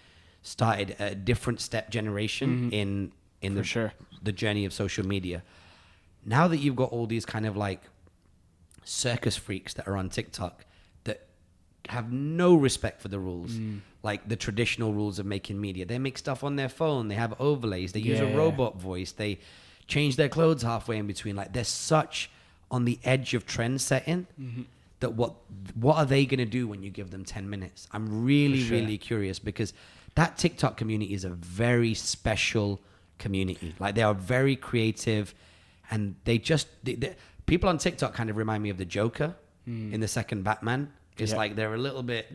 started a different step generation in the journey of social media. Now that you've got all these kind of like circus freaks that are on TikTok that have no respect for the rules, like the traditional rules of making media. They make stuff on their phone. They have overlays. They use a robot voice. They change their clothes halfway in between. Like they're such on the edge of trend setting that what are they going to do when you give them 10 minutes? I'm really curious, because that TikTok community is a very special community. Like they are very creative, and they people on TikTok kind of remind me of the Joker in the second Batman. It's like they're a little bit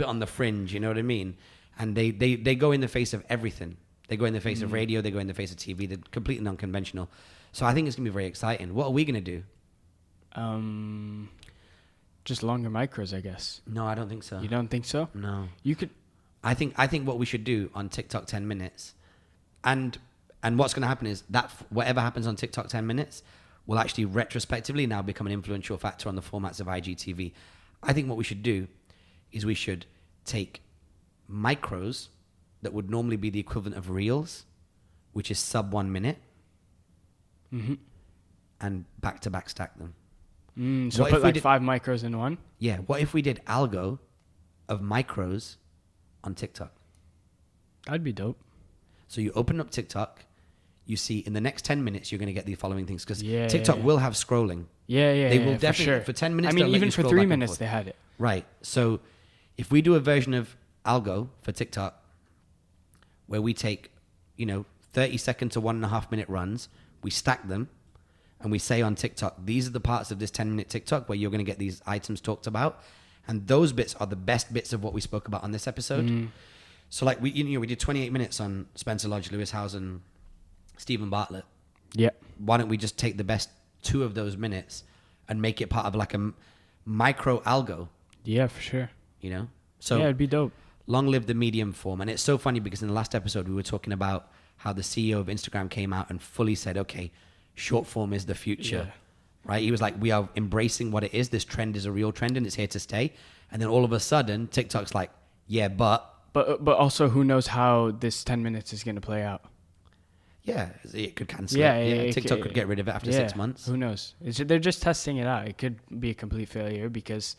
on the fringe, you know what I mean? And they go in the face of everything. They go in the face of radio, they go in the face of TV. They're completely non-conventional. So I think it's gonna be very exciting. What are we gonna do? Just longer micros, I guess. No, I don't think so. You don't think so? No. You could. I think what we should do on TikTok 10 minutes, and what's going to happen is that whatever happens on TikTok 10 minutes will actually retrospectively now become an influential factor on the formats of IGTV. I think what we should do is we should take micros that would normally be the equivalent of Reels, which is sub 1 minute, and back-to-back stack them. So put like 5 micros in one? Yeah. What if we did ALGO of micros on TikTok? That'd be dope. So you open up TikTok, you see in the next 10 minutes, you're going to get the following things. Because Yeah, TikTok yeah. will have scrolling. They will definitely, for 10 minutes, I mean, they'll let even you for scroll 3 back and minutes, forth. they had it. Right. So if we do a version of ALGO for TikTok, where we take, 30-second to 1.5 minute runs, we stack them, and we say on TikTok, these are the parts of this 10-minute TikTok where you're going to get these items talked about. And those bits are the best bits of what we spoke about on this episode. So like we did 28 minutes on Spencer Lodge, Lewis Howes, and Steven Bartlett. Yeah. Why don't we just take the best 2 of those minutes and make it part of like a micro ALGO, Yeah, for sure. So yeah, it'd be dope. long live the medium form. And it's so funny because in the last episode, we were talking about how the CEO of Instagram came out and fully said, okay, short form is the future, right? He was like, we are embracing what it is. This trend is a real trend and it's here to stay. And then all of a sudden, TikTok's like, yeah, but also, who knows how this 10 minutes is going to play out? yeah, it could cancel Yeah, it. yeah, TikTok could get rid of it after 6 months. Who knows? They're just testing it out. It could be a complete failure because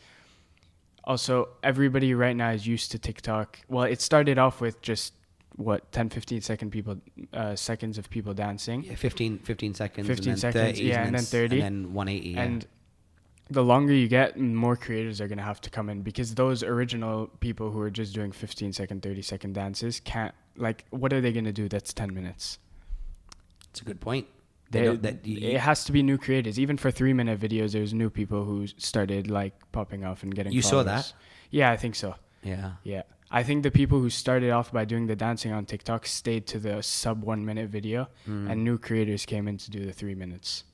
also everybody right now is used to TikTok. Well, it started off with just 10-15 seconds of people dancing. Yeah, 15 seconds. 15 and then seconds, 30, and then 30. And then 180, yeah. And the longer you get, more creators are going to have to come in because those original people who are just doing 15-second, 30-second dances can't, what are they going to do that's 10 minutes? It's a good point. It has to be new creators. Even for 3-minute videos, there's new people who started popping off and getting You followers. saw that? Yeah, I think so. Yeah. Yeah. I think the people who started off by doing the dancing on TikTok stayed to the sub 1 minute video and new creators came in to do the 3 minutes.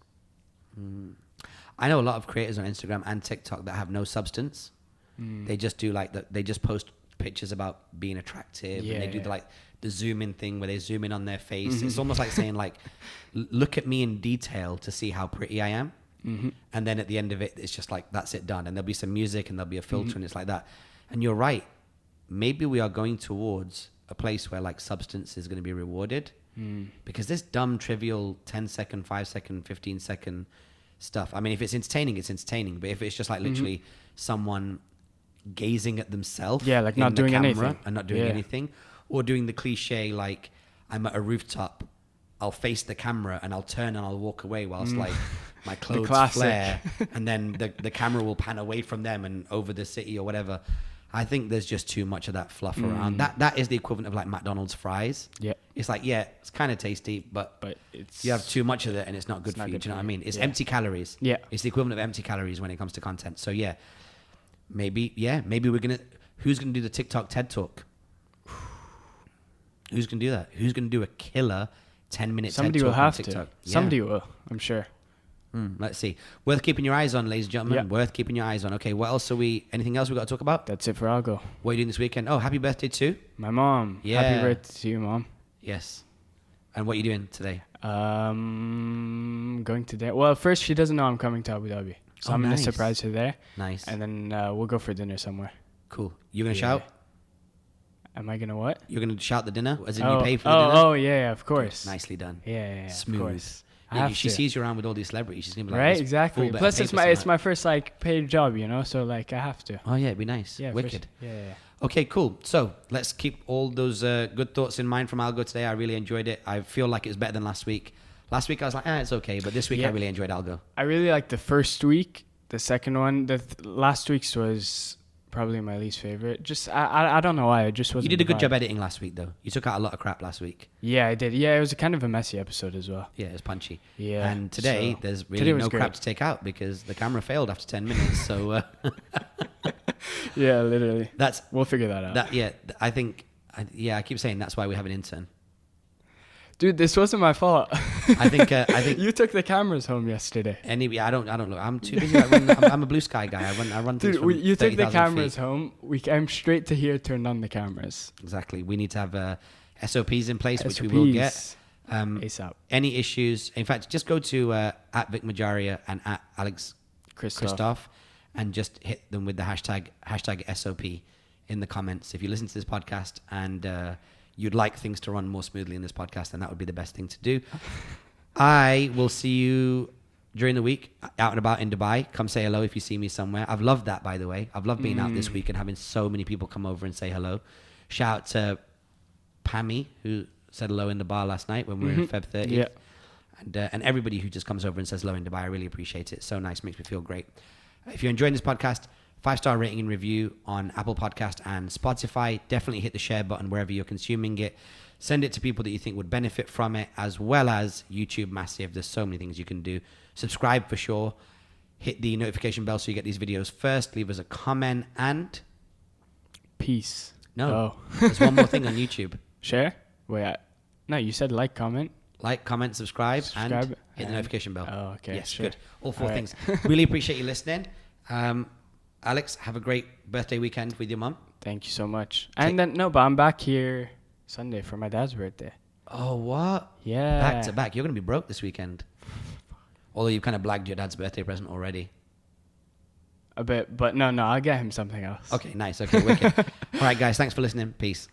I know a lot of creators on Instagram and TikTok that have no substance. They just do they just post pictures about being attractive, and they do the zoom in thing where they zoom in on their face. It's almost like saying look at me in detail to see how pretty I am. And then at the end of it, it's just that's it, done. And there'll be some music and there'll be a filter and it's like that. And you're right. Maybe we are going towards a place where substance is going to be rewarded because this dumb, trivial 10-second, 5-second, 15-second stuff. I mean, if it's entertaining, it's entertaining. But if it's just literally someone gazing at themselves, not doing anything and not doing anything, or doing the cliche I'm at a rooftop, I'll face the camera and I'll turn and I'll walk away whilst my clothes flare, and then the camera will pan away from them and over the city or whatever. I think there's just too much of that fluff around. That is the equivalent of McDonald's fries. Yeah. It's it's kind of tasty, but it's, you have too much of it and it's not good for you. Do you know what I mean? It's empty calories. Yeah. It's the equivalent of empty calories when it comes to content. So maybe we're who's gonna do the TikTok TED Talk? Who's gonna do that? Who's gonna do a killer 10-minute TED Talk on TikTok? Somebody will, I'm sure. Let's see. Worth keeping your eyes on, ladies and gentlemen. Worth keeping your eyes on. Okay, what else anything else we got to talk about? That's it for ALGO. What are you doing this weekend? Oh, happy birthday to my mom. Yeah. Happy birthday to you, Mom. Yes. And what are you doing today? Going today. Well, first, she doesn't know I'm coming to Abu Dhabi. So I'm going to surprise her there. Nice. And then we'll go for dinner somewhere. Cool. You're going to shout? Am I going to what? You're going to shout the dinner? As in you pay for the dinner? Oh, yeah, of course. Nicely done. Yeah, smooth. Of course. She sees you around with all these celebrities. She's gonna be like, right, exactly. Plus, it's my first paid job, so I have to. Oh yeah, it'd be nice. Yeah, wicked. Yeah. Okay, cool. So let's keep all those good thoughts in mind from ALGO today. I really enjoyed it. I feel like it was better than last week. Last week I was like, it's okay, but this week I really enjoyed ALGO. I really liked the first week. The second one, last week's was probably my least favorite. Just I don't know why. It just wasn't. You did a good job editing last week, though. You took out a lot of crap last week. Yeah, I did. Yeah, it was a kind of a messy episode as well. Yeah, it was punchy. Yeah. And today there's really no crap to take out because the camera failed after 10 minutes. So. Yeah, literally. We'll figure that out. I think. I keep saying that's why we have an intern. Dude, this wasn't my fault. I think you took the cameras home yesterday. Anyway, I don't look. I'm too busy. I'm a blue sky guy. I run things from 30,000 you took the cameras feet. home. We came straight to here, turned on the cameras. Exactly. We need to have SOPs in place, which we will get. ASAP. Any issues? In fact, just go to at Vik Majaria and at Alex Christoph and just hit them with the hashtag SOP in the comments. If you listen to this podcast and you'd like things to run more smoothly in this podcast, then that would be the best thing to do. I will see you during the week out and about in Dubai. Come say hello if you see me somewhere. I've loved that, by the way. I've loved being out this week and having so many people come over and say hello. Shout out to Pammy, who said hello in the bar last night when we were in Feb 30th. Yeah. And everybody who just comes over and says hello in Dubai, I really appreciate it. So nice, makes me feel great. If you're enjoying this podcast, 5-star rating and review on Apple Podcast and Spotify. Definitely hit the share button wherever you're consuming it. Send it to people that you think would benefit from it, as well as YouTube Massive. There's so many things you can do. Subscribe for sure. Hit the notification bell so you get these videos first. Leave us a comment and... Peace. No, there's one more thing on YouTube. Share? Wait, no, you said like, comment. Like, comment, subscribe and hit the notification bell. Oh, okay. Yes, sure. good. All four All right. things. Really appreciate you listening. Alex, have a great birthday weekend with your mum. Thank you so much. And then, no, but I'm back here Sunday for my dad's birthday. Oh, what? Yeah. Back to back. You're going to be broke this weekend. Although you've kind of blagged your dad's birthday present already. A bit, but no, I'll get him something else. Okay, nice. Okay, wicked. All right, guys, thanks for listening. Peace.